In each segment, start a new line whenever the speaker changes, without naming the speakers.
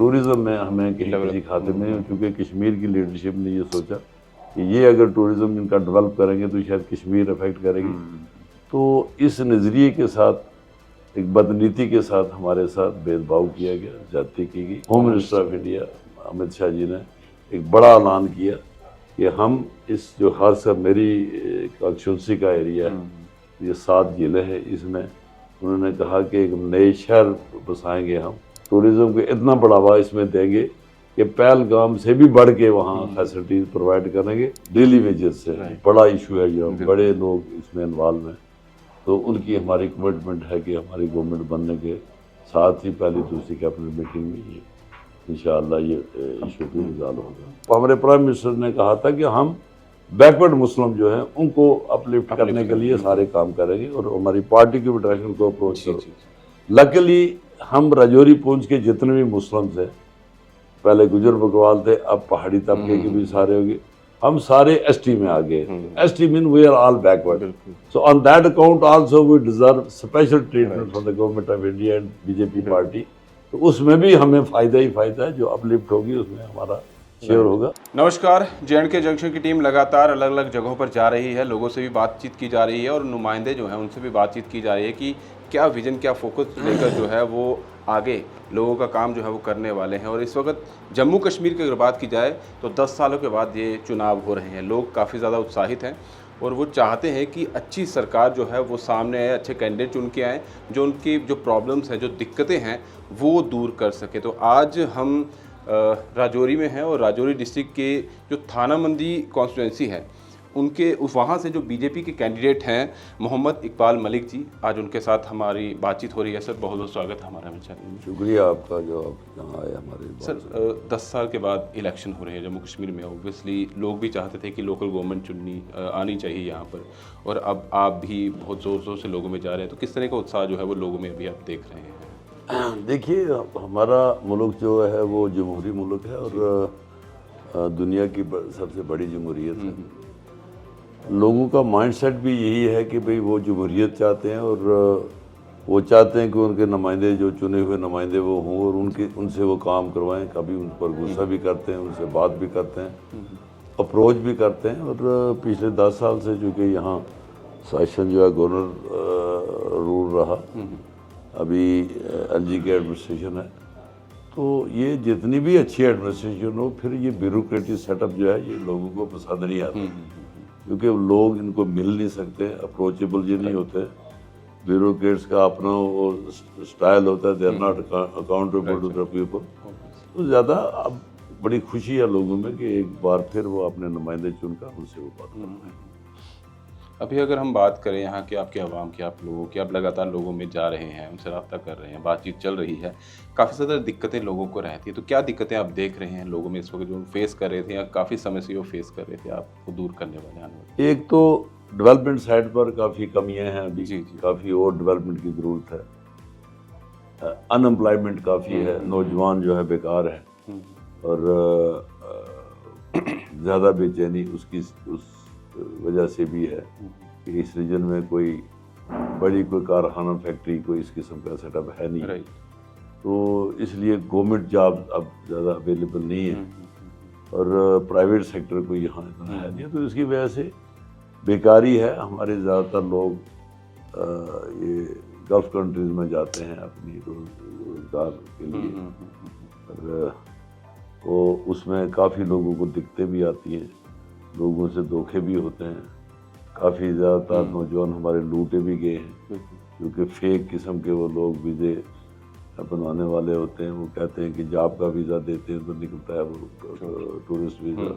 Tourism में हमें कहीं किसी खाते में, क्योंकि कश्मीर की लीडरशिप ने ये सोचा कि ये अगर टूरिज्म इनका डेवलप करेंगे तो शायद कश्मीर अफेक्ट करेगी। तो इस नज़रिए के साथ, एक बदनीति के साथ हमारे साथ भेदभाव किया गया, ज्यादती की गई। Home minister of India Amit Shah ji ने एक बड़ा ऐलान किया कि हम इस जो खासकर मेरी कॉन्स्टिट्यूंसी का एरिया है, ये 7 जिले हैं, इसमें उन्होंने कहा कि एक नए शहर बसाएंगे, हम टूरिज्म को इतना बढ़ावा इसमें देंगे कि पहलगाम से भी बढ़ के वहाँ फैसिलिटीज प्रोवाइड करेंगे डेली वेजेस से। बड़ा इशू है, जो बड़े लोग इसमें इन्वॉल्व हैं, तो उनकी हमारी कमिटमेंट है कि हमारी गवर्नमेंट बनने के साथ ही पहली दूसरी कैबिनेट मीटिंग में इंशाअल्लाह ये इशू भी रिजॉल्व होगा। तो हमारे प्राइम मिनिस्टर ने कहा था कि हम बैकवर्ड मुस्लिम जो हैं उनको अपलिफ्ट करने के लिए सारे काम करेंगे, और हमारी पार्टी की भी डायरेक्शन को अप्रोच करो। लकीली हम राजौरी पूंछ के जितने भी मुस्लिम्स हैं, पहले गुजर बकवाल थे, अब पहाड़ी तबके के भी सारे हो गए, हम सारे एसटी में आ गए। ST mean we are all backward, so on that account also we deserve special treatment from the government of India and BJP party. तो उसमें भी हमें फ़ायदा ही फ़ायदा है, जो अपलिफ्ट होगी उसमें हमारा शेयर होगा।
नमस्कार, जे&के जंक्शन की टीम लगातार अलग अलग जगहों पर जा रही है, लोगों से भी बातचीत की जा रही है और नुमाइंदे जो हैं उनसे भी बातचीत की जा रही है कि क्या विजन, क्या फोकस लेकर जो है वो आगे लोगों का काम जो है वो करने वाले हैं। और इस वक्त जम्मू कश्मीर की अगर बात की जाए तो 10 सालों के बाद ये चुनाव हो रहे हैं, लोग काफ़ी ज़्यादा उत्साहित हैं और वो चाहते हैं कि अच्छी सरकार जो है वो सामने आए, अच्छे कैंडिडेट चुन के आएँ जो उनकी जो प्रॉब्लम्स हैं, जो दिक्कतें हैं वो दूर कर सके। तो आज हम राजौरी में हैं और राजौरी डिस्ट्रिक्ट के जो थाना मंडी कॉन्स्टिट्यूंसी है उनके वहाँ से जो बीजेपी के कैंडिडेट हैं मोहम्मद इकबाल मलिक जी, आज उनके साथ हमारी बातचीत हो रही है। सर बहुत बहुत स्वागत है हमारे चैनल में।
शुक्रिया आपका जो आप यहाँ आए हमारे।
सर 10 साल के बाद इलेक्शन हो रहे हैं जम्मू कश्मीर में, ऑब्वियसली लोग भी चाहते थे कि लोकल गवर्नमेंट चुननी आनी चाहिए यहाँ पर, और अब आप भी बहुत ज़ोर ज़ोर से लोगों में जा रहे हैं, तो किस तरह का उत्साह जो है वो लोगों में अभी आप देख रहे हैं?
देखिए, हमारा मुल्क जो है वो जमहूरी मुल्क है और दुनिया की सबसे बड़ी जमहूरियत है। लोगों का माइंडसेट भी यही है कि भाई वो जमहूरियत चाहते हैं और वो चाहते हैं कि उनके नुमाइंदे, जो चुने हुए नुमाइंदे वो हों और उनसे वो काम करवाएं। कभी उन पर गुस्सा भी करते हैं, उनसे बात भी करते हैं, अप्रोच भी करते हैं। और पिछले 10 साल से चूँकि यहाँ शासन जो है गवर्नर रूल रहा, अभी एलजी के एडमिनिस्ट्रेशन है, तो ये जितनी भी अच्छी एडमिनिस्ट्रेशन हो, फिर ये ब्यूरोक्रेटिक सेटअप जो है ये लोगों को पसंद नहीं आता, क्योंकि लोग इनको मिल नहीं सकते, अप्रोचेबल ये नहीं होते। ब्यूरोक्रेट्स का अपना वो स्टाइल होता है, they are not accountable to the people. तो ज़्यादा अब बड़ी खुशी है लोगों में कि एक बार फिर वो अपने नुमाइंदे चुनकर उनसे वो बात कर रहे हैं।
अभी अगर हम बात करें यहाँ के आपके अवाम की, आप लोगों की, आप लगातार लोगों में जा रहे हैं, उनसे रब्ता कर रहे हैं, बातचीत चल रही है, काफ़ी ज़्यादा दिक्कतें लोगों को रहती है, तो क्या दिक्कतें आप देख रहे हैं लोगों में इस वक्त जो फेस कर रहे थे या काफ़ी समय से वो फेस कर रहे थे, आपको दूर करने वाले आने वाले?
एक तो डेवलपमेंट साइड पर काफ़ी कमियां हैं अभी, काफ़ी और डेवलपमेंट की ज़रूरत है। अनएम्प्लॉयमेंट काफ़ी है, नौजवान जो है बेकार है और ज़्यादा बेचैनी उस वजह से भी है कि इस रीजन में कोई कारखाना, फैक्ट्री, कोई इस किस्म का सेटअप है नहीं, तो इसलिए गवर्नमेंट जॉब अब ज़्यादा अवेलेबल नहीं है और प्राइवेट सेक्टर कोई यहाँ इतना है नहीं, तो इसकी वजह से बेकारी है। हमारे ज़्यादातर लोग ये गल्फ़ कंट्रीज़ में जाते हैं अपनी रोज़गार के लिए, और वो उसमें काफ़ी लोगों को दिक्कतें भी आती हैं, लोगों से धोखे भी होते हैं, काफ़ी ज़्यादातर नौजवान हमारे लूटे भी गए हैं, क्योंकि फेक किस्म के वो लोग वीज़े बनवाने वाले होते हैं। वो कहते हैं कि जॉब का वीज़ा देते हैं तो निकलता है वो टूरिस्ट वीज़ा,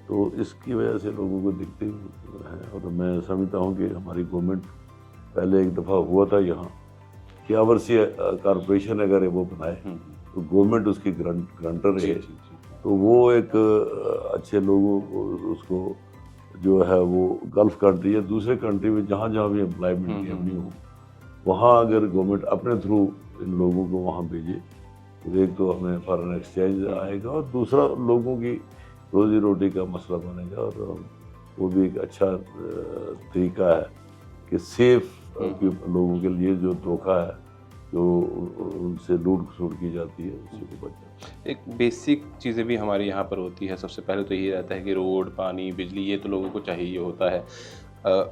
तो इसकी वजह से लोगों को दिक्कतें हैं। और मैं समझता हूँ कि हमारी गवर्नमेंट, पहले एक दफ़ा हुआ था यहाँ कि आवासीय कॉरपोरेशन अगर वो बनाए तो गवर्नमेंट उसकी ग्रांटर है, तो वो एक अच्छे लोगों को उसको जो है वो गल्फ़ कंट्री या दूसरे कंट्री में जहाँ जहाँ भी एम्प्लॉयमेंट की नहीं हो, वहाँ अगर गवर्नमेंट अपने थ्रू इन लोगों को वहाँ भेजे तो एक तो हमें फॉरेन एक्सचेंज आएगा और दूसरा लोगों की रोज़ी रोटी का मसला बनेगा, और वो भी एक अच्छा तरीका है कि सेफ लोगों के लिए जो धोखा है जो उनसे लूट खसुट की जाती है उससे को बच जाता है।
एक बेसिक चीज़ें भी हमारे यहाँ पर होती है। सबसे पहले तो यही रहता है कि रोड, पानी, बिजली, ये तो लोगों को चाहिए होता है।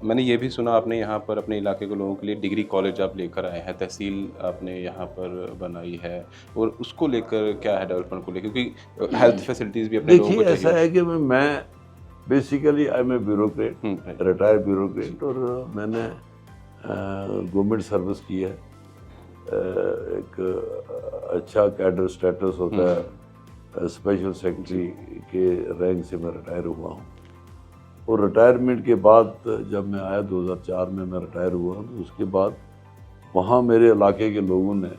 मैंने ये भी सुना आपने यहाँ पर अपने इलाके के लोगों के लिए डिग्री कॉलेज आप लेकर आए हैं, तहसील आपने यहाँ पर बनाई है, और उसको लेकर क्या है डेवलपमेंट को लेकर, क्योंकि हेल्थ फैसिलिटीज़ भी अपने लोगों
देखिए
को
ऐसा
चाहिए।
है कि मैं basically I am a bureaucrat,
right.
Retired bureaucrat, और मैंने गवर्नमेंट सर्विस की है। एक अच्छा कैडर स्टेटस होता है, स्पेशल सेक्रेटरी के रैंक से मैं रिटायर हुआ हूँ। और रिटायरमेंट के बाद जब मैं आया 2004 में मैं रिटायर हुआ, तो उसके बाद वहाँ मेरे इलाके के लोगों ने,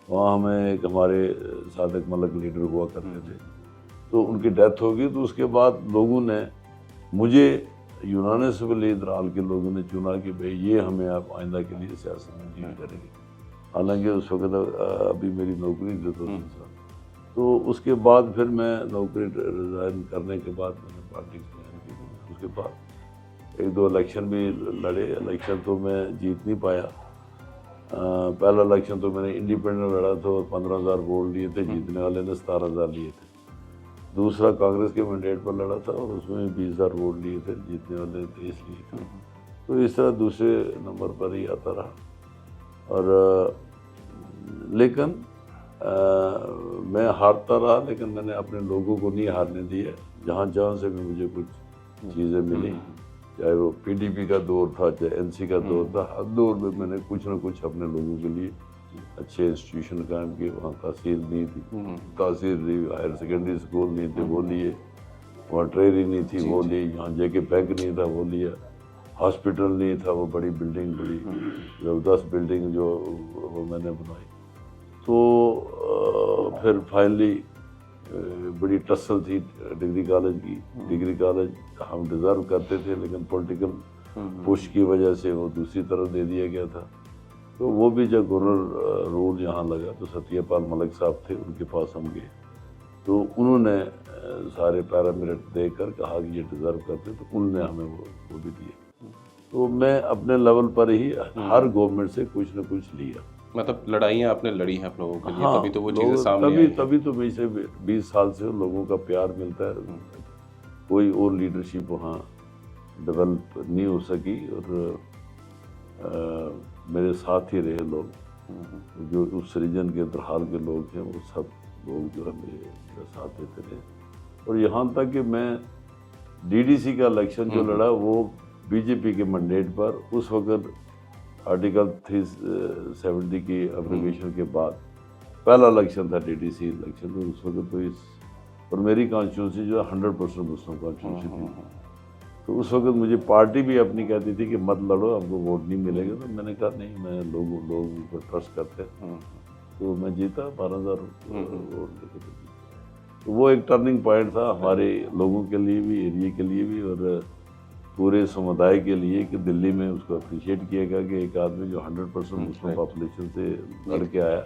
वहाँ हमें एक हमारे सादिक मलिक लीडर हुआ करते थे, तो उनकी डेथ हो गई। तो उसके बाद लोगों ने मुझे यूनानिमसली इदराल के लोगों ने चुना कि भाई ये हमें आप आइंदा के लिए सियासत में डील करेंगे। हालांकि उस वक्त अभी मेरी नौकरी थी 2-3 साल। तो उसके बाद फिर मैं नौकरी रिज़ाइन करने के बाद मैंने पार्टी ज्वाइन की। उसके बाद 1-2 इलेक्शन भी लड़े। इलेक्शन तो मैं जीत नहीं पाया। पहला इलेक्शन तो मैंने इंडिपेंडेंट लड़ा था और 15,000 वोट लिए थे, जीतने वाले ने 17,000 लिए थे। दूसरा कांग्रेस के मैंडेट पर लड़ा था और उसमें 20,000 वोट लिए थे, जीतने वाले ने 23 लिए थे। तो इस तरह दूसरे नंबर पर ही आता रहा। और लेकिन मैं हारता रहा, लेकिन मैंने अपने लोगों को नहीं हारने दिया। जहाँ जहाँ से भी मुझे कुछ चीज़ें मिली, चाहे वो पीडीपी का दौर था, चाहे एनसी का दौर था, हर दौर में मैंने कुछ ना कुछ अपने लोगों के लिए अच्छे इंस्टीट्यूशन कायम किए। वहाँ तहसील नहीं थी, तहसील नहीं, हायर सेकेंडरी स्कूल नहीं थे, वो लिए। वहाँ ट्रेनरी नहीं थी, वो ली। यहाँ जेके बैंक नहीं था, वो लिया। हॉस्पिटल नहीं था, वो बड़ी बिल्डिंग, बड़ी ज़बरदस्त बिल्डिंग जो वो मैंने बनाई। तो फिर फाइनली बड़ी टसल थी डिग्री कॉलेज की। डिग्री कॉलेज हम डिज़र्व करते थे, लेकिन पॉलिटिकल पुश की वजह से वो दूसरी तरफ दे दिया गया था। तो वो भी जब गवर्नर रूल यहाँ लगा तो सत्यपाल मलिक साहब थे, उनके पास हम गए। तो उन्होंने सारे पैरामीटर देकर कहा कि ये डिज़र्व करते, तो उन्होंने हमें वो भी दिए। तो मैं अपने लेवल पर ही हर गवर्नमेंट से कुछ न कुछ लिया।
मतलब लड़ाइयाँ आपने लड़ी हैं आप लोगों के लिए,
हाँ,
तभी तो वो चीज़ें सामने आई हैं।
तभी तो मुझे 20 साल से लोगों का प्यार मिलता है। कोई और लीडरशिप वहाँ डेवलप नहीं हो सकी, और मेरे साथ ही रहे लोग, जो उस रीजन के दरहाल के लोग हैं, वो सब लोग जो है मेरे साथ देते रहे। और यहाँ तक कि मैं डीडीसी का इलेक्शन जो लड़ा वो बीजेपी के मैंडेट पर, उस वक्त आर्टिकल 370 की एब्रोगेशन के बाद पहला इलेक्शन था डीडीसी इलेक्शन। तो उस वक्त तो और मेरी कॉन्स्टिट्यूंसी जो है 100% मुस्लिम कॉन्स्टिट्यूंसी थी। तो उस वक्त मुझे पार्टी भी अपनी कहती थी कि मत लड़ो, आपको वोट नहीं मिलेगा। तो मैंने कहा नहीं, मैं लोग को ट्रस्ट करते हैं। तो मैं जीता, 12,000 वोट लेकर। तो वो एक टर्निंग पॉइंट था हमारे लोगों के लिए भी, एरिया के लिए भी, और पूरे समुदाय के लिए, कि दिल्ली में उसको अप्रिशिएट किया गया कि एक आदमी जो 100% मुस्लिम पॉपुलेशन से लड़ के आया,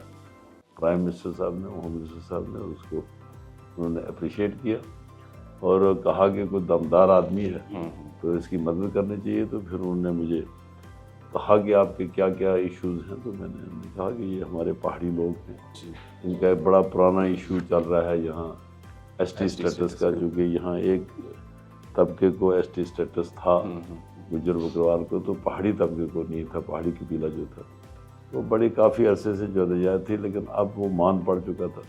प्राइम मिनिस्टर साहब ने, होम मिनिस्टर साहब ने उसको उन्होंने अप्रिशिएट किया और कहा कि कोई दमदार आदमी है तो इसकी मदद करनी चाहिए। तो फिर उन्होंने मुझे कहा कि आपके क्या क्या इश्यूज़ हैं। तो मैंने कहा कि ये हमारे पहाड़ी लोग हैं, इनका एक बड़ा पुराना इशू चल रहा है यहाँ एसटी स्टेटस का, जो कि यहाँ एक तबके को एसटी स्टेटस था, गुजर बकरवाल को, तो पहाड़ी तबके को नहीं था। पहाड़ी कबीला जो था वो बड़ी काफ़ी अरसे से जदोजहद थी, लेकिन अब वो मान पड़ चुका था।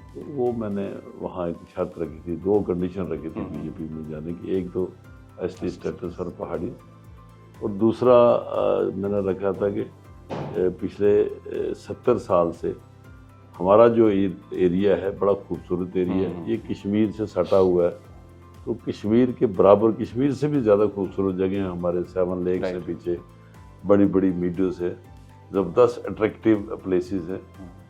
तो वो मैंने वहाँ एक शर्त रखी थी, 2 कंडीशन रखी थी बीजेपी में जाने की। एक तो एसटी स्टेटस और पहाड़ी, और दूसरा मैंने रखा था कि पिछले 70 साल से हमारा जो एरिया है बड़ा खूबसूरत एरिया है, ये कश्मीर से सटा हुआ है। तो कश्मीर के बराबर, कश्मीर से भी ज़्यादा खूबसूरत जगह हैं हमारे 7 लेक से पीछे, बड़ी बड़ी मीडोज है, ज़बरदस्त अट्रैक्टिव प्लेसेस हैं।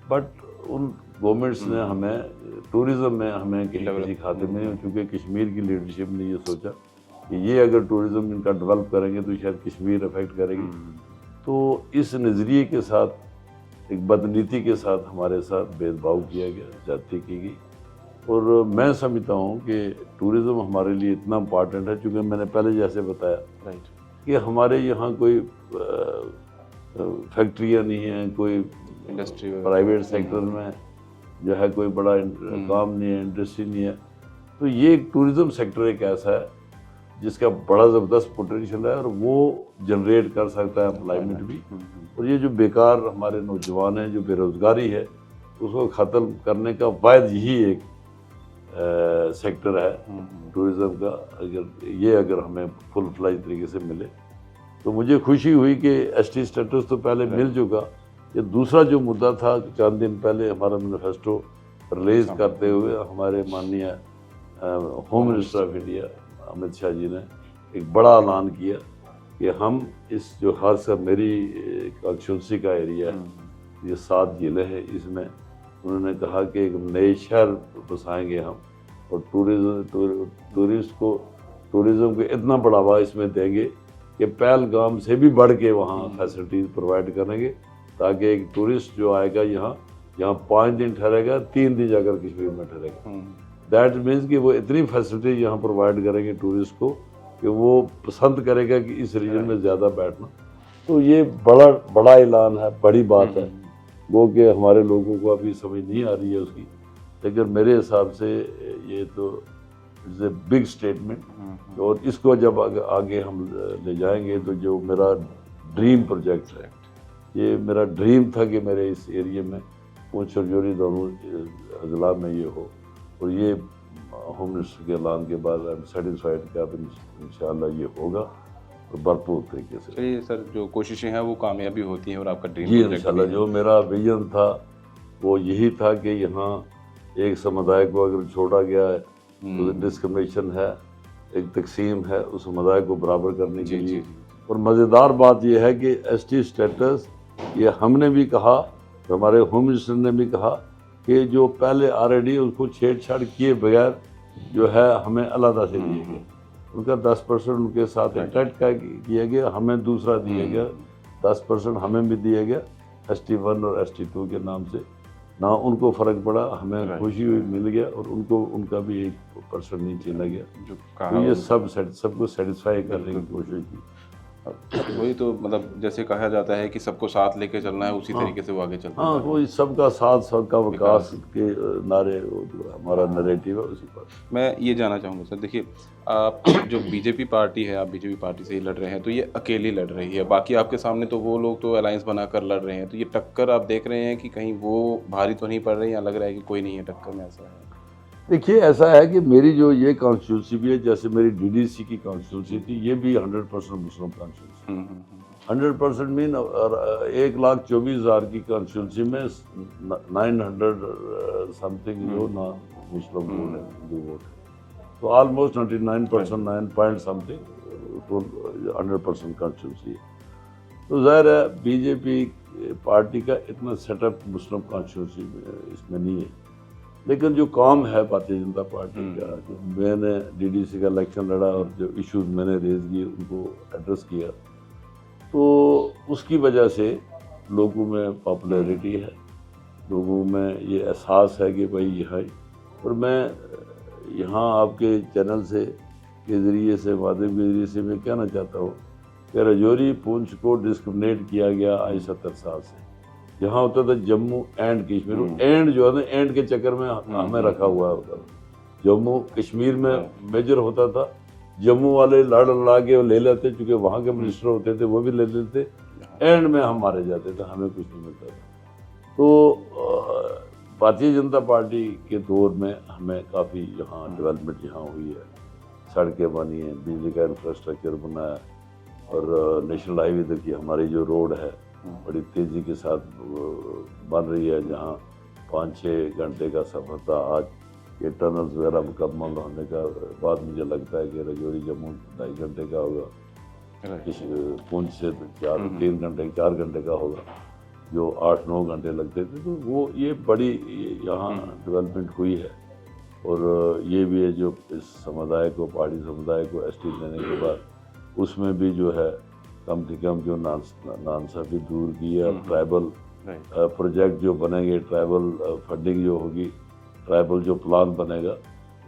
बट उन गवर्नमेंट्स ने हमें टूरिज़्म में हमें किसी खाते में, क्योंकि कश्मीर की लीडरशिप ने ये सोचा कि ये अगर टूरिज़्म इनका डेवलप करेंगे तो शायद कश्मीर अफेक्ट करेगी। तो इस नज़रिए के साथ, एक बदनीति के साथ हमारे साथ भेदभाव किया गया, जाति की गई। और मैं समझता हूँ कि टूरिज़्म हमारे लिए इतना इम्पॉर्टेंट है, क्योंकि मैंने पहले जैसे बताया कि हमारे यहाँ कोई फैक्ट्रियाँ नहीं हैं, कोई
इंडस्ट्री
प्राइवेट सेक्टर में जो है कोई बड़ा काम नहीं है, इंडस्ट्री नहीं है। तो ये टूरिज़्म सेक्टर एक ऐसा है जिसका बड़ा ज़बरदस्त पोटेंशियल है और वो जनरेट कर सकता है एम्प्लॉयमेंट भी। और ये जो बेकार हमारे नौजवान हैं, जो बेरोज़गारी है, उसको ख़त्म करने का वाहिद यही एक सेक्टर है टूरिज़्म का। अगर हमें फुल फ्लैज तरीके से मिले तो मुझे खुशी हुई कि एसटी स्टेटस तो पहले मिल चुका। ये दूसरा जो मुद्दा था, चंद दिन पहले हमारा मैनिफेस्टो रिलीज़ करते हुए हमारे माननीय home minister of India Amit Shah ji ने एक बड़ा ऐलान किया कि हम इस जो खासकर मेरी कॉन्स्टिट्यूंसी का एरिया है, ये 7 ज़िले हैं, इसमें उन्होंने कहा कि एक नए शहर बसाएंगे हम और टूरिज़्म को इतना बढ़ावा इसमें देंगे कि पहलगाम से भी बढ़ के वहाँ फैसिलिटीज़ प्रोवाइड करेंगे, ताकि एक टूरिस्ट जो आएगा यहाँ 5 दिन ठहरेगा, 3 दिन जाकर कश्मीर में ठहरेगा। दैट मीन्स कि वो इतनी फैसिलिटी यहाँ प्रोवाइड करेंगे टूरिस्ट को कि वो पसंद करेगा कि इस रीजन में ज़्यादा बैठना। तो ये बड़ा ऐलान है, बड़ी बात है, वो कि हमारे लोगों को अभी समझ नहीं आ रही है उसकी, लेकिन मेरे हिसाब से ये तो इट्स ए बिग स्टेटमेंट। और इसको जब आगे हम ले जाएंगे तो जो मेरा ड्रीम प्रोजेक्ट है, ये मेरा ड्रीम था कि मेरे इस एरिया में पूंछ और राजौरी दोनों अजला में ये हो, और ये होम मिनिस्टर के ऐलान के बाद आई एम सेटिस्फाइड कि अब इंशाल्लाह ये होगा और भरपूर तरीके से।
चलिए सर, जो कोशिशें हैं वो कामयाबी होती हैं और आपका ड्रीम
जी इंशाल्लाह। जो मेरा विजन था वो यही था कि यहाँ एक समुदाय को अगर छोड़ा गया है तो डिस्क्रिमिनेशन है, एक तकसीम है, उस समुदाय को बराबर करने के लिए। और मज़ेदार बात यह है कि एसटी स्टेटस ये हमने भी कहा, हमारे होम मिनिस्टर ने भी कहा कि जो पहले ऑलरेडी उसको छेड़छाड़ किए बगैर जो है हमें अलहदा से दिए गए, उनका 10% उनके साथ इंटैक्ट किया गया, हमें दूसरा दिया गया 10% हमें भी दिया गया ST1 और ST2 के नाम से। ना उनको फ़र्क पड़ा, हमें खुशी हुई, मिल गया, और उनको उनका भी 1% नहीं चला गया। तो ये सबको सेटिस्फाई करने की कोशिश की।
वही तो, मतलब जैसे कहा जाता है कि सबको साथ लेके चलना है, उसी तरीके से वो आगे चलता है।
हाँ, वो सबका साथ सबका विकास के नारे, वो जो हमारा नैरेटिव है उसी पर।
मैं ये जानना चाहूँगा सर, देखिए आप जो बीजेपी पार्टी है, आप बीजेपी पार्टी से ही लड़ रहे हैं, तो ये अकेली लड़ रही है, बाकी आपके सामने तो वो लोग तो अलायंस बनाकर लड़ रहे हैं, तो ये टक्कर आप देख रहे हैं कि कहीं वो भारी तो नहीं पड़ रही, या लग रहा है कि कोई नहीं है टक्कर में? ऐसा है,
देखिए ऐसा है कि मेरी जो ये कॉन्स्टिट्यूंसी भी है, जैसे मेरी DDC की कॉन्स्टिट्यूंसी थी, ये भी 100% मुस्लिम कॉन्स्टिट्यूंसी, 100% मीन, और 1,24,000 की कॉन्स्टिट्यूंसी में 900 समथिंग जो ना मुस्लिम वोट है, हिंदू वोट है। तो ऑलमोस्ट 99%, 9 पॉइंट समथिंग तो 100% कॉन्स्टिट्यूंसी है। तो ज़ाहिर है बीजेपी पार्टी का इतना सेटअप मुस्लिम कॉन्स्टिट्यूंसी इसमें नहीं है, लेकिन जो काम है भारतीय जनता पार्टी का, जो मैंने DDC का इलेक्शन लड़ा और जो इश्यूज मैंने रेज किए उनको एड्रेस किया, तो उसकी वजह से लोगों में पॉपुलैरिटी है, लोगों में ये एहसास है कि भाई यहाँ, और मैं यहाँ आपके चैनल से के ज़रिए से, माध्यम के ज़रिए से मैं कहना चाहता हूँ कि राजौरी पुंछ को डिस्क्रिमिनेट किया गया आज 70 साल से। यहाँ होता था जम्मू एंड कश्मीर, एंड जो है ना, एंड के चक्कर में हमें रखा हुआ होता था। जम्मू कश्मीर में मेजर होता था, जम्मू वाले लड़ा के ले लेते, चूँकि वहाँ के मिनिस्टर होते थे वो भी ले लेते, एंड में हम मारे जाते थे, हमें कुछ नहीं मिलता था। तो भारतीय जनता पार्टी के दौर में हमें काफ़ी यहाँ डेवलपमेंट यहाँ हुई है, सड़कें बनी हैं, बिजली का इंफ्रास्ट्रक्चर बना है, और नेशनल हाईवे देखिए हमारी जो रोड है बड़ी तेज़ी के साथ बन रही है, जहाँ 5-6 घंटे का सफ़र था, आज ये टनल्स वगैरह मुकम्मल होने का बाद मुझे लगता है कि राजौरी जम्मू 2.5 घंटे का होगा, पुंछ से 4 घंटे का होगा, जो 8-9 घंटे लगते थे। तो वो ये बड़ी यहाँ डेवलपमेंट हुई है, और ये भी है जो इस समुदाय को, पहाड़ी समुदाय को ST देने के बाद उसमें भी जो है कम से कम जो नाइंसाफ़ी दूर की है। ट्राइबल प्रोजेक्ट जो बनेंगे, ट्राइबल फंडिंग जो होगी, ट्राइबल जो प्लान बनेगा,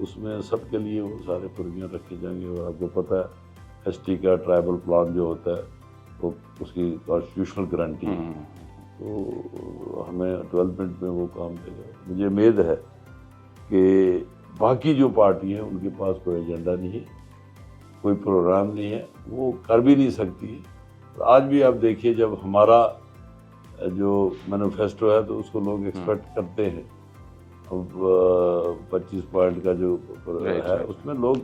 उसमें सबके लिए वो सारे प्रोविजन रखे जाएंगे। और आपको पता है ST का ट्राइबल प्लान जो होता है वो उसकी कॉन्स्टिट्यूशनल गारंटी है, तो हमें डेवलपमेंट में वो काम देगा। मुझे उम्मीद है कि बाकी जो पार्टी हैं उनके पास कोई एजेंडा नहीं है, कोई प्रोग्राम नहीं है, वो कर भी नहीं सकती है। तो आज भी आप देखिए, जब हमारा जो मैनिफेस्टो है तो उसको लोग एक्सपेक्ट करते हैं। अब 25 पॉइंट का जो है उसमें लोग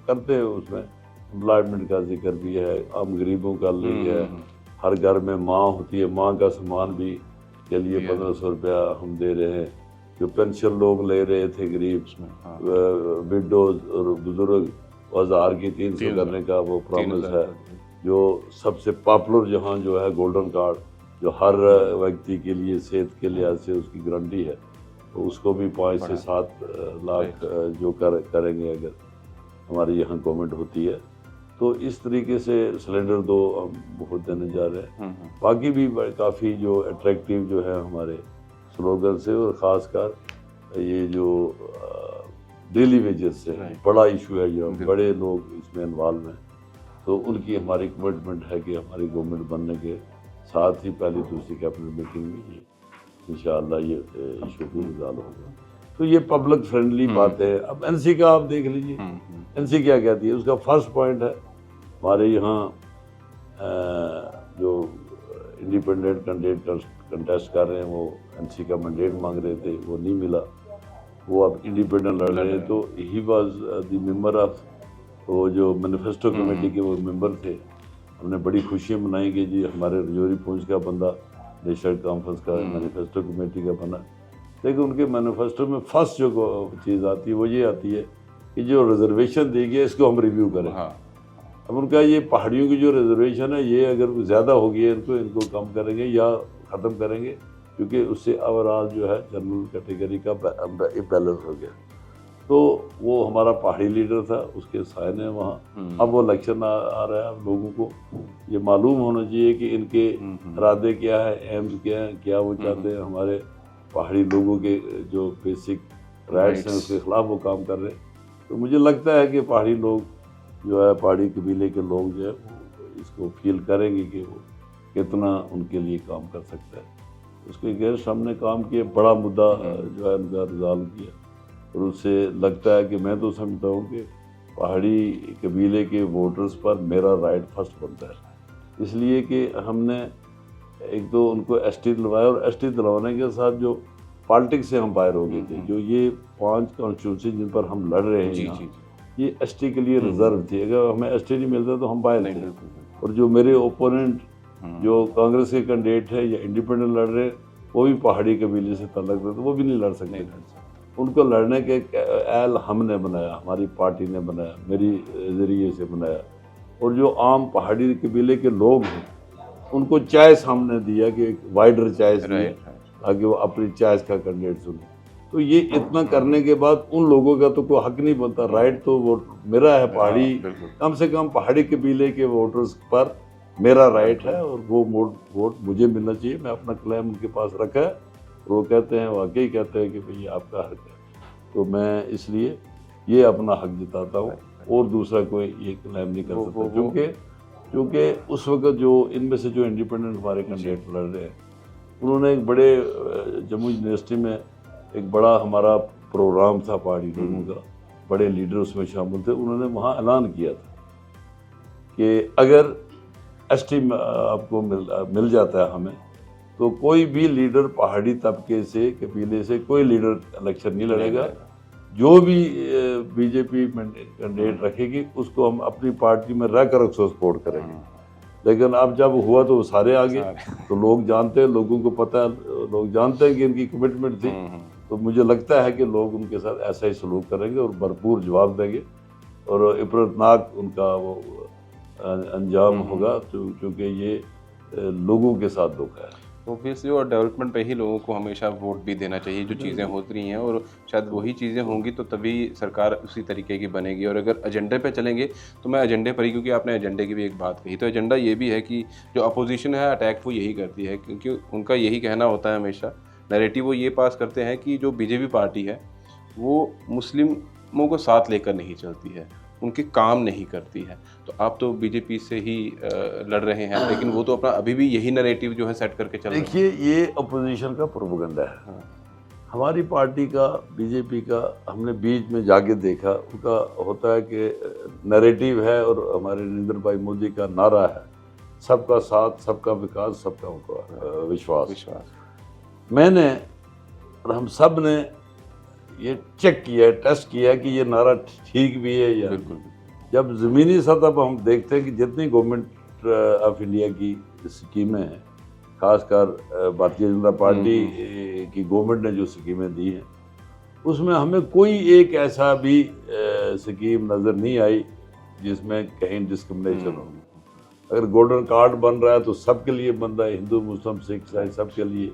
करते हैं, उसमें एम्प्लॉयमेंट का जिक्र भी है, आम गरीबों का भी है, हर घर में माँ होती है, माँ का सामान भी के लिए 1500 रुपया हम दे रहे हैं। जो पेंशन लोग ले रहे थे गरीब, विडोज और बुजुर्ग, 1000 की 300 करने का वो प्रॉमिस है। जो सबसे पॉपुलर जहाँ जो है गोल्डन कार्ड, जो हर व्यक्ति के लिए सेहत के लिहाज से उसकी गारंटी है, तो उसको भी 5 से 7 लाख जो करेंगे अगर हमारी यहाँ गवर्नमेंट होती है। तो इस तरीके से सिलेंडर 2 हम बहुत देने जा रहे हैं। बाकी भी काफ़ी जो अट्रैक्टिव जो है हमारे स्लोगन से, और ख़ासकर ये जो डेली वेजेस से बड़ा इशू है, जो बड़े लोग इसमें इन्वॉल्व हैं, तो उनकी हमारी कमिटमेंट है कि हमारी गवर्नमेंट बनने के साथ ही पहली दूसरी कैबिनेट मीटिंग में इंशाअल्लाह ये इशू भी रिजॉल्व होगा। तो ये पब्लिक फ्रेंडली बात है। अब एनसी का आप देख लीजिए, एनसी क्या कहती है। उसका फर्स्ट पॉइंट है, हमारे यहाँ जो इंडिपेंडेंट कैंडिडेट कंटेस्ट कर रहे हैं वो एनसी का मैंडेट मांग रहे थे, वो नहीं मिला, वो अब इंडिपेंडेंट लड़ रहे हैं। तो he was the member of, वो जो मैनिफेस्टो कमेटी के वो मेंबर थे। हमने बड़ी खुशियाँ मनाई कि जी हमारे रजौरी पुंछ का बंदा नेशनल कॉन्फ्रेंस का मैनिफेस्टो कमेटी का बना। लेकिन उनके मैनिफेस्टो में फर्स्ट जो चीज़ आती है वो ये आती है कि जो रिजर्वेशन दी गई है इसको हम रिव्यू करें। अब उनका ये पहाड़ियों की जो रिजर्वेशन है, ये अगर ज़्यादा होगी इनको कम करेंगे या ख़त्म करेंगे, क्योंकि उससे ओवरऑल जो है जनरल कैटेगरी का बैलेंस हो गया। तो वो हमारा पहाड़ी लीडर था, उसके साइन है वहाँ। अब वो इलेक्शन आ रहा है। अब लोगों को ये मालूम होना चाहिए कि इनके इरादे क्या है, एम्स क्या है, क्या वो चाहते हैं। हमारे पहाड़ी लोगों के जो बेसिक राइट्स हैं उसके खिलाफ वो काम कर रहे हैं। तो मुझे लगता है कि पहाड़ी लोग जो है, पहाड़ी कबीले के लोग जो है वो इसको फील करेंगे कि वो कितना उनके लिए काम कर सकता है। उसके अगेंस्ट हमने काम किया, बड़ा मुद्दा जो है उनका रिजॉल्व किया, और उससे लगता है कि मैं तो समझता हूँ कि पहाड़ी कबीले के वोटर्स पर मेरा राइट फर्स्ट बनता है। इसलिए कि हमने एक तो उनको एसटी दिलवाया, और एसटी दिलवाने के साथ जो पॉलिटिक्स से हम बाहर हो गए थे। जो ये 5 कॉन्स्टिट्यूंसी जिन पर हम लड़ रहे हैं ये एसटी के लिए रिजर्व थी। अगर हमें एसटी नहीं मिलता तो हम बाहर थे। और जो मेरे ओपोनेंट जो कांग्रेस के कैंडिडेट है या इंडिपेंडेंट लड़ रहे, वो भी पहाड़ी कबीले से तल्लक थे, तो वो भी नहीं लड़ सकते। उनको लड़ने के एल हमने बनाया, हमारी पार्टी ने बनाया, मेरी ज़रिए से बनाया। और जो आम पहाड़ी कबीले के लोग हैं उनको चॉइस हमने दिया कि एक वाइडर चॉइस दिया ताकि वो अपनी चॉइस का कैंडिडेट चुने। तो ये इतना करने के बाद उन लोगों का तो कोई हक नहीं बनता। राइट तो वो मेरा है, पहाड़ी कम से कम पहाड़ी कबीले के वोटर्स पर मेरा राइट है, और वो वोट मुझे मिलना चाहिए। मैं अपना क्लेम उनके पास रखा है, वो कहते हैं, वाकई कहते हैं कि भाई आपका हक है। तो मैं इसलिए ये अपना हक जताता हूँ, और दूसरा कोई ये क्लेम नहीं कर सकता। क्योंकि उस वक्त जो इनमें से जो इंडिपेंडेंट हमारे कैंडिडेट लड़ रहे हैं, उन्होंने एक बड़े जम्मू यूनिवर्सिटी में एक बड़ा हमारा प्रोग्राम था पहाड़ी लोगों का, बड़े लीडर उसमें शामिल थे। उन्होंने वहाँ ऐलान किया था कि अगर एसटी आपको मिल जाता है हमें, तो कोई भी लीडर पहाड़ी तबके से कबीले से कोई लीडर इलेक्शन नहीं लड़ेगा। जो भी बीजेपी कैंडिडेट रखेगी उसको हम अपनी पार्टी में रहकर उसको सपोर्ट करेंगे। लेकिन अब जब हुआ तो वो सारे आ गए, तो लोग जानते हैं, लोगों को पता है, लोग जानते हैं कि इनकी कमिटमेंट थी। तो मुझे लगता है कि लोग उनके साथ ऐसा ही सलूक करेंगे और भरपूर जवाब देंगे, और इबरतनाक उनका वो अंजाम होगा, क्योंकि ये लोगों के साथ धोखा है।
ऑब्वियसली, और डेवलपमेंट पे ही लोगों को हमेशा वोट भी देना चाहिए जो चीज़ें हो रही हैं, और शायद वही चीज़ें होंगी तो तभी सरकार उसी तरीके की बनेगी। और अगर एजेंडे पे चलेंगे तो मैं एजेंडे पर ही, क्योंकि आपने एजेंडे की भी एक बात कही, तो एजेंडा ये भी है कि जो अपोजिशन है अटैक वो यही करती है, क्योंकि उनका यही कहना होता है हमेशा, नैरेटिव वो ये पास करते हैं कि जो बीजेपी पार्टी है वो मुस्लिमों को साथ लेकर नहीं चलती है, उनके काम नहीं करती है। तो आप तो बीजेपी से ही लड़ रहे हैं, लेकिन वो तो अपना अभी भी यही नैरेटिव जो है सेट करके चल रहे हैं।
देखिए, ये अपोजिशन का प्रोपेगेंडा है।
हाँ।
हमारी पार्टी का, बीजेपी का, हमने बीच में जाके देखा, उनका होता है कि नैरेटिव है और हमारे नरेंद्र भाई मोदी का नारा है सबका साथ, सबका विकास, सबका विश्वास। मैंने और हम सब ने ये चेक किया है, टेस्ट किया है कि ये नारा ठीक भी है या
बिल्कुल।
जब ज़मीनी सतह पर हम देखते हैं कि जितनी गवर्नमेंट ऑफ इंडिया की स्कीमें हैं, खासकर भारतीय जनता पार्टी की गवर्नमेंट ने जो स्कीमें दी हैं, उसमें हमें कोई एक ऐसा भी स्कीम नज़र नहीं आई जिसमें कहीं डिस्क्रिमिनेशन हो। अगर गोल्डन कार्ड बन रहा है तो सबके लिए बन रहा है, हिंदू मुस्लिम सिख ईसाई सबके लिए।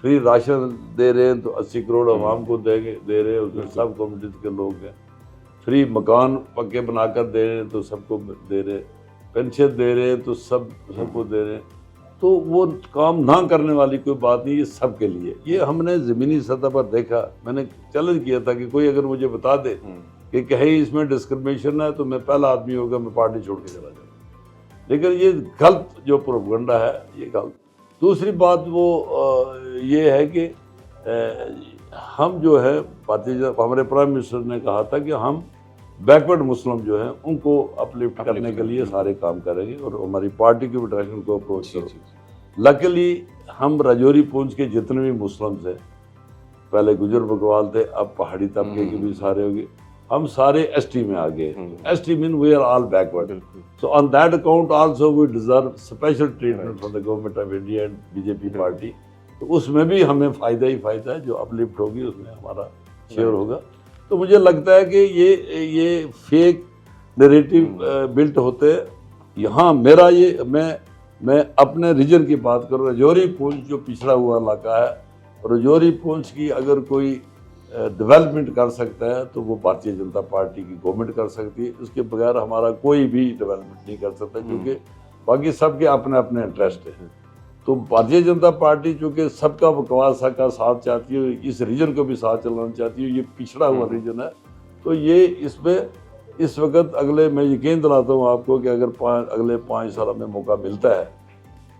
फ्री राशन दे रहे हैं तो 80 करोड़ आवाम को दे रहे हैं, उसमें सब कम्युनिटीज़ के लोग हैं। फ्री मकान पक्के बनाकर दे रहे हैं तो सबको दे रहे हैं, पेंशन दे रहे हैं तो सबको दे रहे हैं। तो वो काम ना करने वाली कोई बात नहीं, ये सबके लिए। ये हमने ज़मीनी सतह पर देखा। मैंने चैलेंज किया था कि कोई अगर मुझे बता दे कि कहीं इसमें डिस्क्रिमिनेशन है तो मैं पहला आदमी होगा, मैं पार्टी छोड़ के चला जाऊँगा। लेकिन ये गलत जो प्रोपेगेंडा है, ये गलत। दूसरी बात वो ये है कि हम जो है हमारे प्राइम मिनिस्टर ने कहा था कि हम बैकवर्ड मुस्लिम जो हैं उनको अपलिफ्ट करने के लिए सारे काम करेंगे और हमारी पार्टी की भी डायरेक्शन को अप्रोच करो। लकीली हम राजौरी पूंछ के जितने भी मुस्लिम्स हैं, पहले गुजर बकवाल थे, अब पहाड़ी तबके के भी सारे हो गए, हम सारे एसटी में आ गए। ST mean we are all backward. So on that account also we deserve special treatment from the government of India and BJP party. तो उसमें भी हमें फ़ायदा ही फ़ायदा है, जो अपलिफ्ट होगी उसमें हमारा शेयर होगा। तो मुझे लगता है कि ये फेक नैरेटिव बिल्ट होते हैं। यहाँ मेरा ये मैं अपने रीजन की बात करूँ, राजौरी पूंछ जो पिछड़ा हुआ इलाका है, राजौरी पूंछ की अगर कोई डेवलपमेंट कर सकता है तो वो भारतीय जनता पार्टी की गवर्नमेंट कर सकती है। उसके बगैर हमारा कोई भी डेवलपमेंट नहीं कर सकता, क्योंकि बाकी सबके अपने अपने इंटरेस्ट हैं। तो भारतीय जनता पार्टी चूँकि सबका विकास का साथ चाहती है, इस रीजन को भी साथ चलाना चाहती है, ये पिछड़ा हुआ रीजन है। तो ये इसमें इस वक्त मैं यकीन दिलाता हूँ आपको कि अगर अगले 5 साल में मौका मिलता है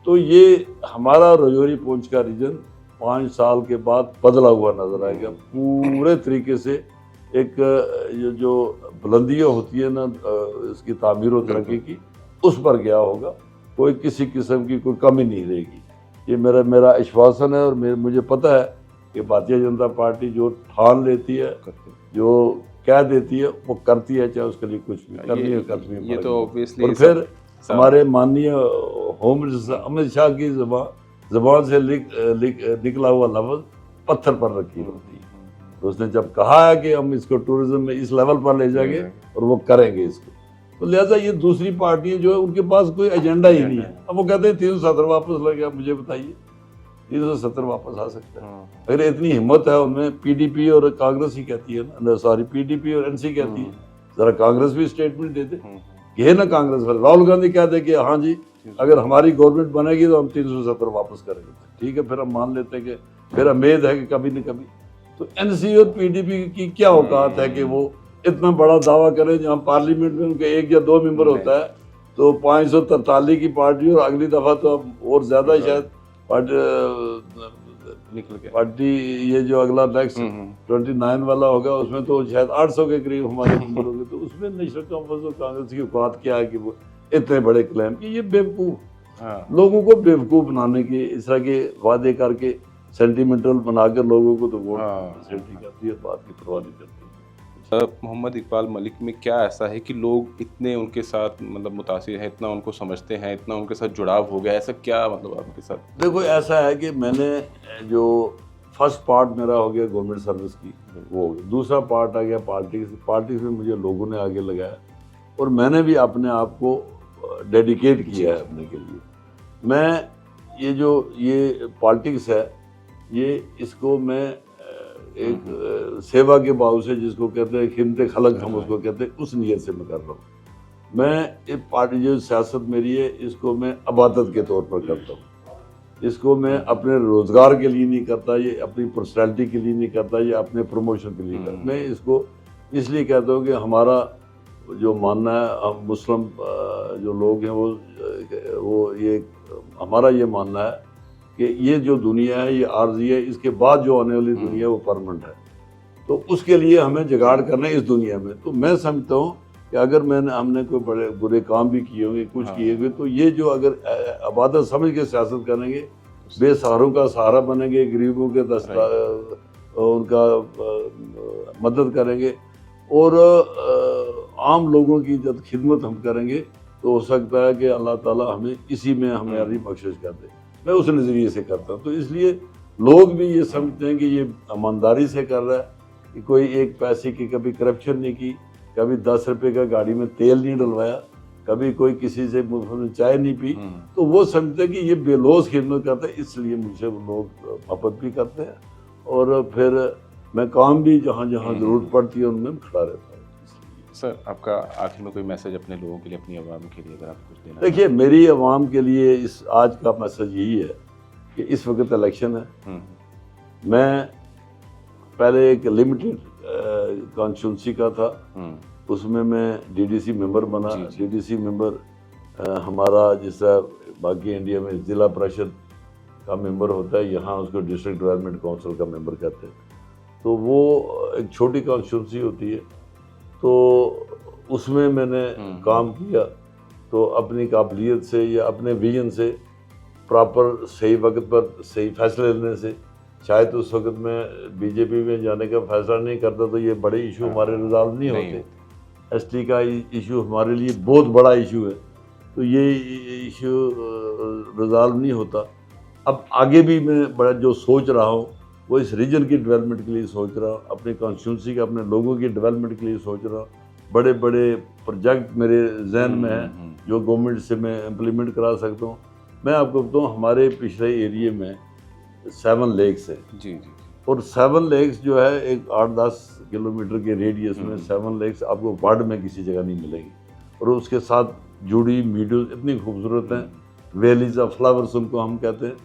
तो ये हमारा राजौरी पूंछ का रीजन 5 साल के बाद बदला हुआ नजर आएगा पूरे तरीके से। एक जो बुलंदियाँ होती है ना इसकी तामीर और तरक्की की, उस पर गया होगा। कोई किसी किस्म की कोई कमी नहीं रहेगी। ये मेरा आश्वासन है और मुझे पता है कि भारतीय जनता पार्टी जो ठान लेती है, जो कह देती है, वो करती है, चाहे उसके लिए कुछ भी करनी है करनी है।
ये तो ऑब्वियसली।
और फिर हमारे माननीय होम मिनिस्टर अमित शाह की ज़बान से निकला हुआ लफ्ज़ पत्थर पर रखी होती है। तो उसने जब कहा है कि हम इसको टूरिज्म में इस लेवल पर ले जाएंगे और वो करेंगे इसको, तो लिहाजा ये दूसरी पार्टियां जो है उनके पास कोई एजेंडा ही नहीं है। अब वो कहते हैं 370 वापस लग गया, मुझे बताइए 370 वापस आ सकता है? अगर इतनी हिम्मत है उनमें, पीडीपी और कांग्रेस ही कहती है ना, सॉरी पीडीपी और एनसी कहती है, जरा कांग्रेस भी स्टेटमेंट दे दे। ये ना कांग्रेस पर राहुल गांधी कह दे कि हाँ जी अगर हमारी गवर्नमेंट बनेगी तो हम 370 वापस करेंगे, ठीक है, फिर हम मान लेते हैं कि फिर उम्मीद है कि कभी न कभी। तो एनसी और पीडीपी की क्या औकात है कि वो इतना बड़ा दावा करें, जहाँ पार्लियामेंट में उनके 1 या 2 मेंबर होता है तो 543 की पार्टी, और अगली दफ़ा तो अब और ज़्यादा शायद पार्टी ये जो अगला नेक्स्ट 29 वाला होगा उसमें तो शायद 800 के करीब हमारे मेंबर होंगे। तो उसमें नेशनल कॉन्फ्रेंस और कांग्रेस की औकात क्या है कि वो इतने बड़े क्लेम कि ये बेवकूफ़ लोगों को बेवकूफ़ बनाने के, इस तरह के वादे करके सेंटिमेंटल बनाकर लोगों को तो वोट करती है, बात की परवाह नहीं करती।
मोहम्मद इकबाल मलिक में क्या ऐसा है कि लोग इतने उनके साथ मतलब मुतासिर हैं, इतना उनको समझते हैं, इतना उनके साथ जुड़ाव हो गया, ऐसा क्या मतलब आपके साथ?
देखो ऐसा है कि मैंने जो फर्स्ट पार्ट मेरा हो गया गवर्नमेंट सर्विस की, वो दूसरा पार्ट आ गया पॉलिटिक्स में मुझे लोगों ने आगे लगाया और मैंने भी अपने आप को डेडिकेट किया है अपने के लिए। मैं ये पॉलिटिक्स है, ये इसको मैं एक सेवा के भाव से, जिसको कहते हैं खिदमत खलक हम उसको कहते हैं, उस नियत से मैं कर रहा हूँ। मैं एक पार्टी जो सियासत मेरी है इसको मैं इबादत के तौर पर करता हूँ। इसको मैं अपने रोज़गार के लिए नहीं करता, ये अपनी पर्सनैलिटी के लिए नहीं करता, ये अपने प्रमोशन के लिए करता। मैं इसको इसलिए कहता हूँ कि हमारा जो मानना है, हम मुस्लिम जो लोग हैं वो ये हमारा ये मानना है कि ये जो दुनिया है ये आर्जी है, इसके बाद जो आने वाली दुनिया है वो परमानेंट है। तो उसके लिए हमें जुगाड़ करना है इस दुनिया में। तो मैं समझता हूँ कि अगर हमने कोई बड़े बुरे काम भी किए होंगे, कुछ किए होंगे, तो ये जो अगर इबादत समझ के सियासत करेंगे, बेसहारों का सहारा बनेंगे, गरीबों के उनका मदद करेंगे और आम लोगों की जब खिदमत हम करेंगे तो हो सकता है कि अल्लाह ताला हमें इसी में हमारी बख्शिश कर दे। मैं उस नज़रिए से करता हूँ। तो इसलिए लोग भी ये समझते हैं कि ये ईमानदारी से कर रहा है, कि कोई एक पैसे की कभी करप्शन नहीं की, कभी 10 रुपये का गाड़ी में तेल नहीं डलवाया, कभी कोई किसी से चाय नहीं पी। तो वो समझते हैं कि ये बेलौस खिदमत करता है, इसलिए मुझसे वो लोग मोहब्बत भी करते हैं और फिर मैं काम भी जहाँ जहाँ ज़रूरत पड़ती है उनमें खड़ा रहता हूँ।
सर, आपका आखिर में कोई मैसेज अपने लोगों के लिए, अपनी आवाम के लिए अगर आप कुछ देना?
देखिए, मेरी आवाम के लिए इस आज का मैसेज यही है कि इस वक्त इलेक्शन है। मैं पहले एक लिमिटेड कॉन्स्टिट्यूंसी का था, उसमें मैं डीडीसी मेंबर बना। डीडीसी मेंबर हमारा जैसा बाकी इंडिया में ज़िला परिषद का मेंबर होता है, यहाँ उसको डिस्ट्रिक्ट डेवलपमेंट काउंसिल का मेंबर कहते हैं। तो वो एक छोटी कॉन्स्टिट्यूंसी होती है, तो उसमें मैंने काम किया। तो अपनी काबिलियत से या अपने विजन से प्रॉपर सही वक्त पर सही फैसले लेने से, शायद उस वक्त मैं बीजेपी में जाने का फैसला नहीं करता तो ये बड़े इशू हमारे रिजॉल्व नहीं होते। एसटी का इशू हमारे लिए बहुत बड़ा इशू है, तो ये इशू रिजॉल्व नहीं होता। अब आगे भी मैं बड़ा जो सोच रहा हूँ वो इस रीजन की डेवलपमेंट के लिए सोच रहा हूँ, अपनी कॉन्स्टिट्यूंसी के, अपने लोगों की डेवलपमेंट के लिए सोच रहा हूँ। बड़े बड़े प्रोजेक्ट मेरे जहन में हैं जो गवर्नमेंट से मैं इम्प्लीमेंट करा सकता हूँ। मैं आपको बताऊँ, हमारे पिछले एरिए में 7 लेक्स है जी, और 7 लेक्स जो है एक 8-10 किलोमीटर के रेडियस में 7 लेक्स आपको वर्ल्ड में किसी जगह नहीं मिलेगी। और उसके साथ जुड़ी मीडोज इतनी खूबसूरत हैं, वैलीज ऑफ फ्लावर्स उनको हम कहते हैं।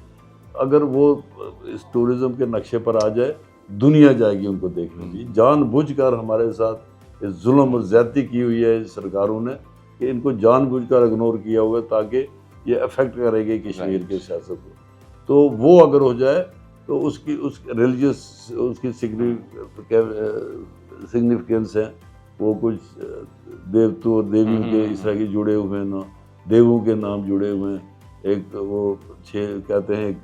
अगर वो इस टूरिज़्म के नक्शे पर आ जाए, दुनिया जाएगी उनको देखने के लिए। जानबूझकर हमारे साथ इस जुल्म और ज़्यादती की हुई है सरकारों ने, कि इनको जानबूझकर इग्नोर किया हुआ है ताकि ये अफेक्ट करेगी कश्मीर की सियासत को। तो वो अगर हो जाए तो उसकी रिलीजियस उसकी सिग्निफिकेंस है। वो कुछ देवतों और देवियों के इस तरह के जुड़े हुए हैं ना, देवों के नाम जुड़े हुए हैं। एक वो कहते हैं एक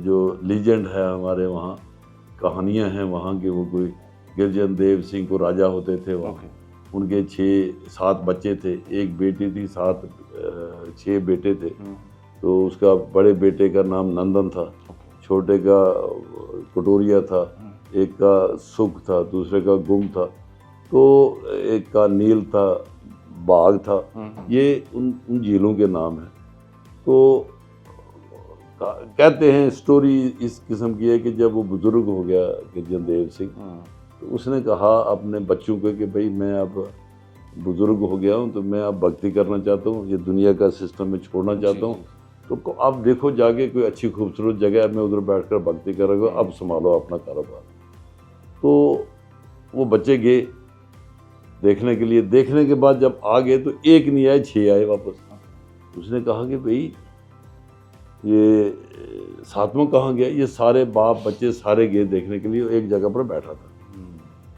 जो लीजेंड है हमारे वहाँ, कहानियाँ हैं वहाँ के, वो कोई गिरजन देव सिंह को राजा होते थे वहाँ, उनके 6-7 बच्चे थे, एक बेटी थी, 6 बेटे थे। तो उसका बड़े बेटे का नाम नंदन था, छोटे का कटोरिया था, एक का सुख था, दूसरे का गुम था, तो एक का नील था, बाघ था। ये उन झीलों के नाम हैं। तो कहते हैं स्टोरी इस किस्म की है कि जब वो बुजुर्ग हो गया गिरजन देव सिंह, तो उसने कहा अपने बच्चों को कि भाई मैं अब बुजुर्ग हो गया हूँ, तो मैं अब भक्ति करना चाहता हूँ, ये दुनिया का सिस्टम में छोड़ना चाहता हूँ। तो अब देखो जाके कोई अच्छी खूबसूरत जगह है, मैं उधर बैठकर भक्ति करूँगा, अब संभालो अपना कारोबार। तो वो बच्चे गए देखने के लिए। देखने के बाद जब आ गए तो एक नहीं आए, 6 आए वापस। उसने कहा कि भाई ये 7वां कहाँ गया? ये सारे बाप बच्चे सारे गए देखने के लिए, एक जगह पर बैठा था।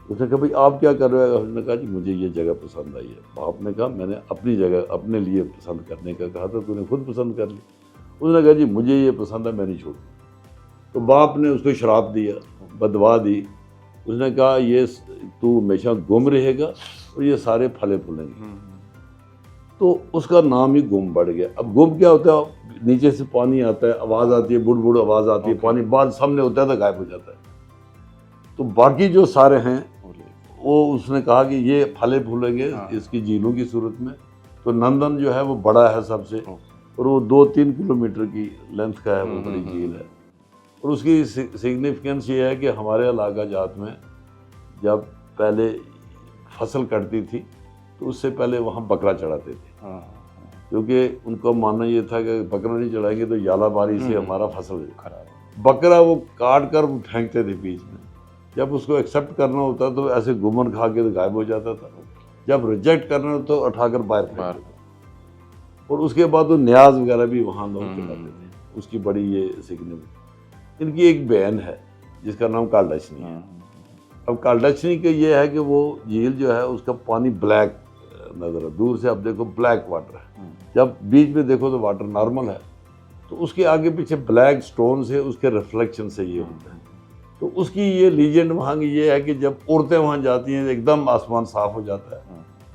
उसने कहा भाई आप क्या कर रहे हो? उसने कहा जी मुझे ये जगह पसंद आई है। बाप ने कहा मैंने अपनी जगह अपने लिए पसंद करने का कहा था, तूने खुद पसंद कर ली। उसने कहा जी मुझे ये पसंद है, मैं नहीं छोड़ू। तो बाप ने उसको श्राप दिया, बदवा दी। उसने कहा ये तू हमेशा गुम रहेगा और ये सारे फले फूलेंगे। तो उसका नाम ही गुम बढ़ गया। अब गुम क्या होता है? नीचे से पानी आता है, आवाज़ आती है, बुड़ बुड़ आवाज़ आती है, पानी बाहर सामने होता है तो गायब हो जाता है। तो बाकी जो सारे हैं वो उसने कहा कि ये फले फूलेंगे इसकी झीलों की सूरत में। तो नंदन जो है वो बड़ा है सबसे, और वो 2-3 किलोमीटर की लेंथ का है, वो बड़ी झील है। और उसकी सिग्निफिकेंस ये है कि हमारे इलाका जात में जब पहले फसल कटती थी तो उससे पहले वहाँ बकरा चढ़ाते थे, क्योंकि उनका मानना ये था कि बकरा नहीं चढ़ाएंगे तो यालाबारी से हमारा फसल खराब। बकरा वो काट कर फेंकते थे बीच में। जब उसको एक्सेप्ट करना होता तो ऐसे घूमन खा के तो गायब हो जाता था। जब रिजेक्ट करना तो उठाकर बाहर फेंक
बाहर।
देते। और उसके बाद वो न्याज वगैरह भी वहाँ लोग चलाते थे, उसकी बड़ी ये सीखने में। इनकी एक बहन है जिसका नाम कालडशनी है। अब कालडशनी का ये है कि वो झील जो है उसका पानी ब्लैक नजर है, दूर से आप देखो ब्लैक वाटर है, जब बीच में देखो तो वाटर नॉर्मल है, तो उसके आगे पीछे ब्लैक स्टोन से उसके रिफ्लेक्शन से ये होता है। तो उसकी ये लीजेंड वहाँ की ये है कि जब औरतें वहाँ जाती हैं एकदम आसमान साफ हो जाता है,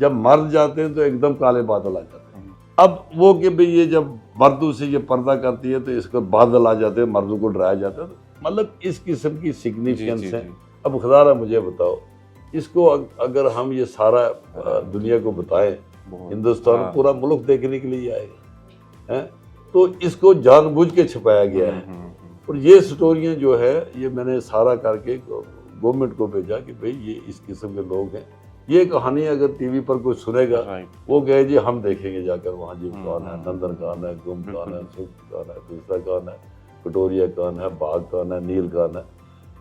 जब मर्द जाते हैं तो एकदम काले बादल आ जाते हैं। अब वो कि भाई ये जब मर्दों से ये पर्दा करती है तो इसको बादल आ जाते हैं, मर्दों को डराया जाता है, मतलब इस किस्म की सिग्निफिकेंस है। अब खुदारा मुझे बताओ, इसको अगर हम ये सारा दुनिया को बताएं, हिंदुस्तान पूरा मुल्क देखने के लिए आएगा है, तो इसको जानबूझ के छुपाया गया है। और ये स्टोरियाँ जो है ये मैंने सारा करके गवर्नमेंट को भेजा कि भाई ये इस किस्म के लोग हैं, ये कहानी अगर टीवी पर कोई सुनेगा वो कहे जी हम देखेंगे जाकर वहाँ जी कौन है, नंदन कौन है, गुम कौन है, सुख कौन है, दूसरा कौन है, कटोरिया कौन है, बाघ कौन है, नील कौन है।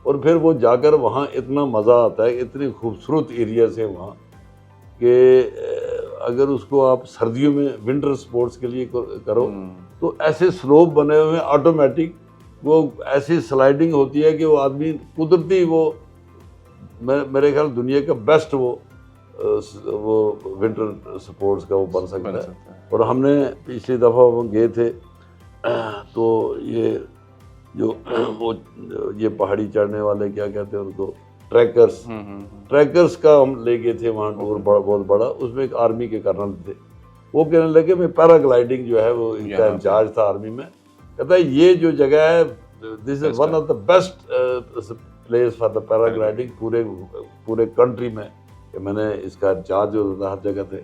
और फिर वो जाकर वहाँ इतना मज़ा आता है, इतनी खूबसूरत एरिया से वहाँ कि अगर उसको आप सर्दियों में विंटर स्पोर्ट्स के लिए करो तो ऐसे स्लोप बने हुए ऑटोमेटिक, वो ऐसी स्लाइडिंग होती है कि वो आदमी कुदरती वो मेरे ख्याल दुनिया का बेस्ट वो विंटर स्पोर्ट्स का वो बन सकता है। और हमने पिछली दफ़ा वो गए थे तो ये जो वो ये पहाड़ी चढ़ने वाले क्या कहते हैं उनको, ट्रैकर्स का हम ले गए थे वहाँ टूर, बहुत बड़ा। उसमें एक आर्मी के कर्नल थे, वो कहने लगे मैं पैराग्लाइडिंग जो है वो इनका इंचार्ज था आर्मी में, कहता है ये जो जगह है this is one of the best place for the paragliding पूरे कंट्री में, कि मैंने इसका इंचार्ज हर जगह थे।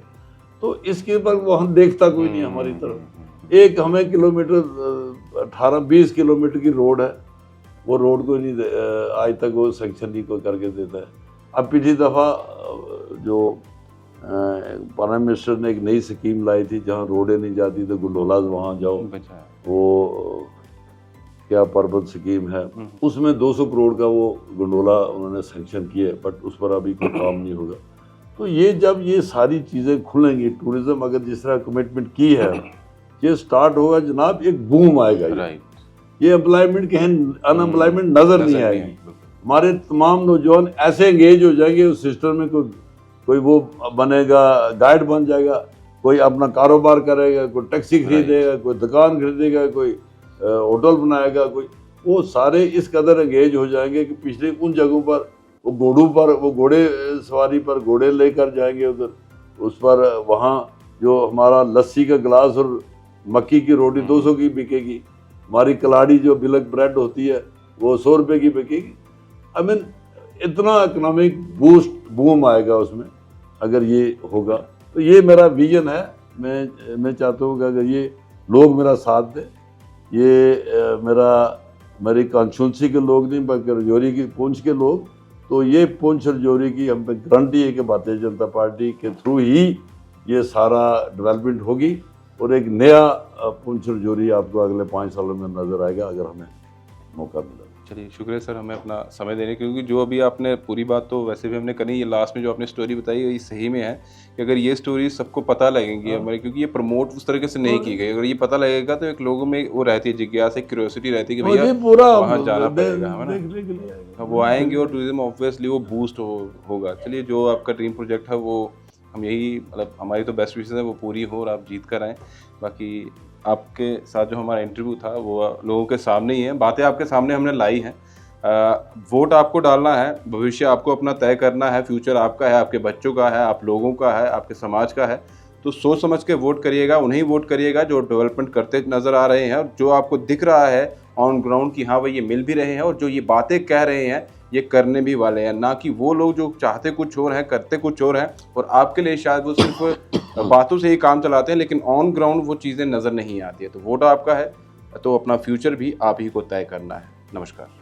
तो इसके ऊपर वो हम देखता कोई नहीं हमारी तरफ। एक हमें किलोमीटर 18-20 किलोमीटर की रोड है, वो रोड को नहीं आज तक वो सेक्शन नहीं कोई करके देता है। अब पिछली दफ़ा जो प्राइम मिनिस्टर ने एक नई स्कीम लाई थी जहाँ रोडें नहीं जाती तो गुंडोलाज वहाँ जाओ, वो क्या पर्वत स्कीम है, उसमें 200 करोड़ का वो गंडोला उन्होंने सैंक्शन किया, बट उस पर अभी कोई काम नहीं होगा। तो ये जब ये सारी चीज़ें खुलेंगी, टूरिज्म अगर जिस तरह कमिटमेंट की है, ये स्टार्ट होगा जनाब, एक बूम आएगा। ये एम्प्लॉयमेंट के अनएम्प्लॉयमेंट नज़र नहीं आएगी। हमारे तमाम नौजवान ऐसे एंगेज हो जाएंगे उस सिस्टम में, कोई वो बनेगा, गाइड बन जाएगा, कोई अपना कारोबार करेगा, कोई टैक्सी खरीदेगा, कोई दुकान खरीदेगा, कोई होटल बनाएगा, कोई, वो सारे इस कदर एंगेज हो जाएंगे कि पिछले उन जगहों पर वो घोड़े सवारी पर घोड़े लेकर जाएंगे उधर, उस पर वहाँ जो हमारा लस्सी का गिलास और मक्की की रोटी 200 की बिकेगी, हमारी कलाड़ी जो बिलक ब्रेड होती है वो 100 रुपये की बिकेगी। आई मीन इतना इकोनॉमिक बूम आएगा उसमें अगर ये होगा। तो ये मेरा विजन है। मैं चाहता हूँ कि अगर ये लोग मेरा साथ दें, ये मेरी कॉन्स्टिट्यूंसी के लोग नहीं बल्कि रजौरी की पुंछ के लोग, तो ये पुंछ रजौरी की हम पे गारंटी है कि भारतीय जनता पार्टी के थ्रू ही ये सारा डेवलपमेंट होगी और एक नया पुंछ रजौरी आपको अगले 5 सालों में नज़र आएगा अगर हमें मौका मिला।
चलिए शुक्रिया सर हमें अपना समय देने, क्योंकि जो अभी आपने पूरी बात तो वैसे भी हमने करी, ये लास्ट में जो आपने स्टोरी बताई ये सही में है कि अगर ये स्टोरी सबको पता लगेगी हमारे, क्योंकि ये प्रमोट उस तरीके से नहीं की गई, अगर ये पता लगेगा तो एक लोगों में वो रहती है जिज्ञासा, एक क्यूरियोसिटी रहती है कि भैया वहाँ जाना पड़ेगा, है ना, वो आएंगे और टूरिज्म ऑब्वियसली वो बूस्ट होगा। चलिए जो आपका ड्रीम प्रोजेक्ट है वो हम यही, मतलब हमारी तो बेस्ट विशेस है वो पूरी हो और आप जीत कर आएँ। बाकी आपके साथ जो हमारा इंटरव्यू था वो लोगों के सामने ही है, बातें आपके सामने हमने लाई हैं। वोट आपको डालना है, भविष्य आपको अपना तय करना है, फ्यूचर आपका है, आपके बच्चों का है, आप लोगों का है, आपके समाज का है, तो सोच समझ के वोट करिएगा, उन्हें वोट करिएगा जो डेवलपमेंट करते नज़र आ रहे हैं और जो आपको दिख रहा है ऑन ग्राउंड की हाँ भाई ये मिल भी रहे हैं और जो ये बातें कह रहे हैं ये करने भी वाले हैं, ना कि वो लोग जो चाहते कुछ और हैं करते कुछ और हैं और आपके लिए शायद वो सिर्फ बातों से ही काम चलाते हैं लेकिन ऑन ग्राउंड वो चीज़ें नज़र नहीं आती है। तो वोट आपका है तो अपना फ्यूचर भी आप ही को तय करना है। नमस्कार।